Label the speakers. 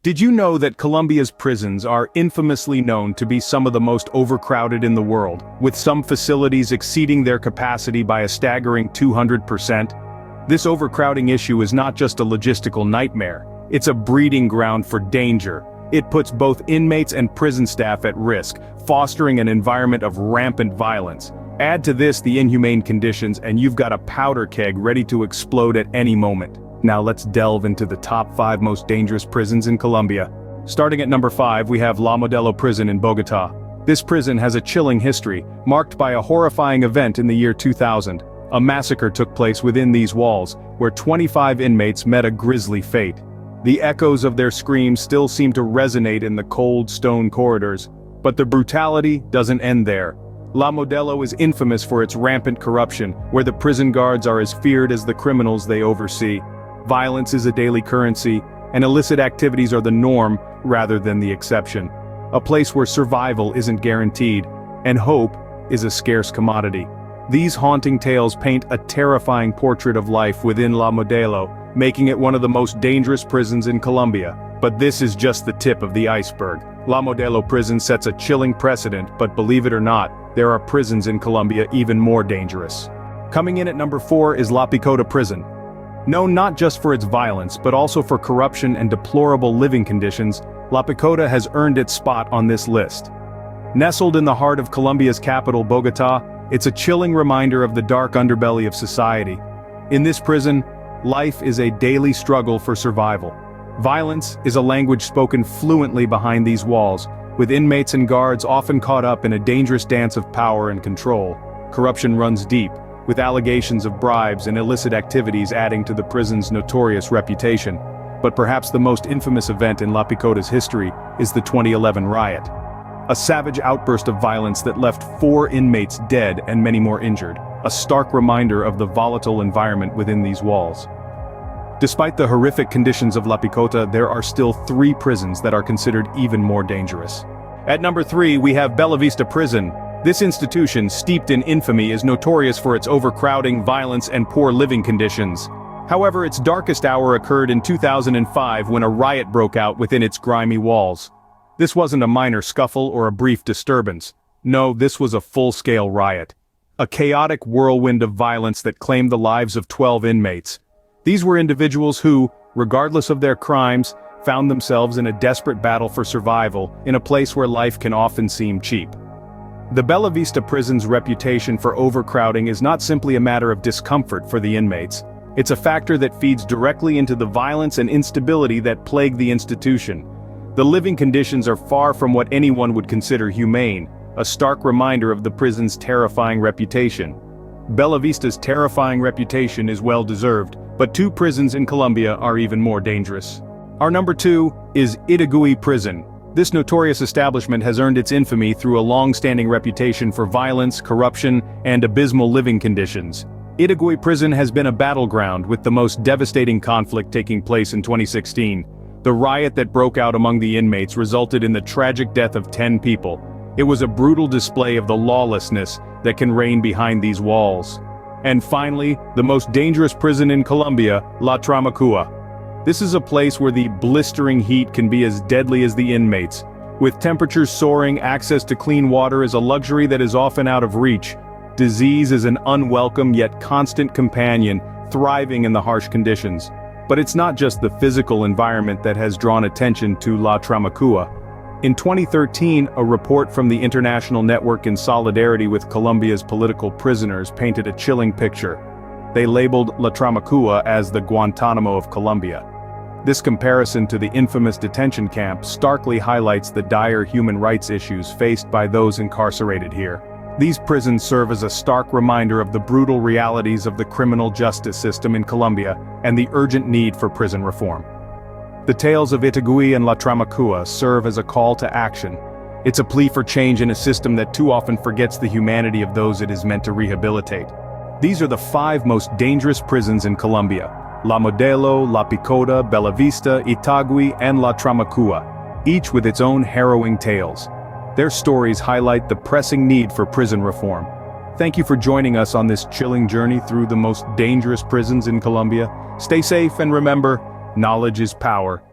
Speaker 1: Did you know that Colombia's prisons are infamously known to be some of the most overcrowded in the world, with some facilities exceeding their capacity by a staggering 200%? This overcrowding issue is not just a logistical nightmare, it's a breeding ground for danger. It puts both inmates and prison staff at risk, fostering an environment of rampant violence. Add to this the inhumane conditions and you've got a powder keg ready to explode at any moment. Now let's delve into the top 5 most dangerous prisons in Colombia. Starting at number 5, we have La Modelo prison in Bogotá. This prison has a chilling history, marked by a horrifying event in the year 2000. A massacre took place within these walls, where 25 inmates met a grisly fate. The echoes of their screams still seem to resonate in the cold stone corridors. But the brutality doesn't end there. La Modelo is infamous for its rampant corruption, where the prison guards are as feared as the criminals they oversee. Violence is a daily currency, and illicit activities are the norm rather than the exception. A place where survival isn't guaranteed, and hope is a scarce commodity. These haunting tales paint a terrifying portrait of life within La Modelo, making it one of the most dangerous prisons in Colombia. But this is just the tip of the iceberg. La Modelo prison sets a chilling precedent, but believe it or not, there are prisons in Colombia even more dangerous. Coming in at number 4 is La Picota prison. Known not just for its violence but also for corruption and deplorable living conditions, La Picota has earned its spot on this list. Nestled in the heart of Colombia's capital, Bogotá, it's a chilling reminder of the dark underbelly of society. In this prison, life is a daily struggle for survival. Violence is a language spoken fluently behind these walls, with inmates and guards often caught up in a dangerous dance of power and control. Corruption runs deep, with allegations of bribes and illicit activities adding to the prison's notorious reputation. But perhaps the most infamous event in La Picota's history is the 2011 riot. A savage outburst of violence that left 4 inmates dead and many more injured, a stark reminder of the volatile environment within these walls. Despite the horrific conditions of La Picota, there are still 3 prisons that are considered even more dangerous. At number 3, we have Bella Vista prison. This institution, steeped in infamy, is notorious for its overcrowding, violence, and poor living conditions. However, its darkest hour occurred in 2005 when a riot broke out within its grimy walls. This wasn't a minor scuffle or a brief disturbance. No, this was a full-scale riot. A chaotic whirlwind of violence that claimed the lives of 12 inmates. These were individuals who, regardless of their crimes, found themselves in a desperate battle for survival in a place where life can often seem cheap. The Bella Vista prison's reputation for overcrowding is not simply a matter of discomfort for the inmates. It's a factor that feeds directly into the violence and instability that plague the institution. The living conditions are far from what anyone would consider humane, a stark reminder of the prison's terrifying reputation. Bella Vista's terrifying reputation is well-deserved, but 2 prisons in Colombia are even more dangerous. Our number 2 is Itagüí prison. This notorious establishment has earned its infamy through a long-standing reputation for violence, corruption, and abysmal living conditions. Itagüí prison has been a battleground, with the most devastating conflict taking place in 2016. The riot that broke out among the inmates resulted in the tragic death of 10 people. It was a brutal display of the lawlessness that can reign behind these walls. And finally, the most dangerous prison in Colombia, La Tramacua. This is a place where the blistering heat can be as deadly as the inmates. With temperatures soaring, access to clean water is a luxury that is often out of reach. Disease is an unwelcome yet constant companion, thriving in the harsh conditions. But it's not just the physical environment that has drawn attention to La Tramacua. In 2013, a report from the International Network in Solidarity with Colombia's Political Prisoners painted a chilling picture. They labeled La Tramacua as the Guantanamo of Colombia. This comparison to the infamous detention camp starkly highlights the dire human rights issues faced by those incarcerated here. These prisons serve as a stark reminder of the brutal realities of the criminal justice system in Colombia and the urgent need for prison reform. The tales of Itagüí and La Tramacua serve as a call to action. It's a plea for change in a system that too often forgets the humanity of those it is meant to rehabilitate. These are the 5 most dangerous prisons in Colombia: La Modelo, La Picota, Bella Vista, Itagüí, and La Tramacua, each with its own harrowing tales. Their stories highlight the pressing need for prison reform. Thank you for joining us on this chilling journey through the most dangerous prisons in Colombia. Stay safe and remember, knowledge is power.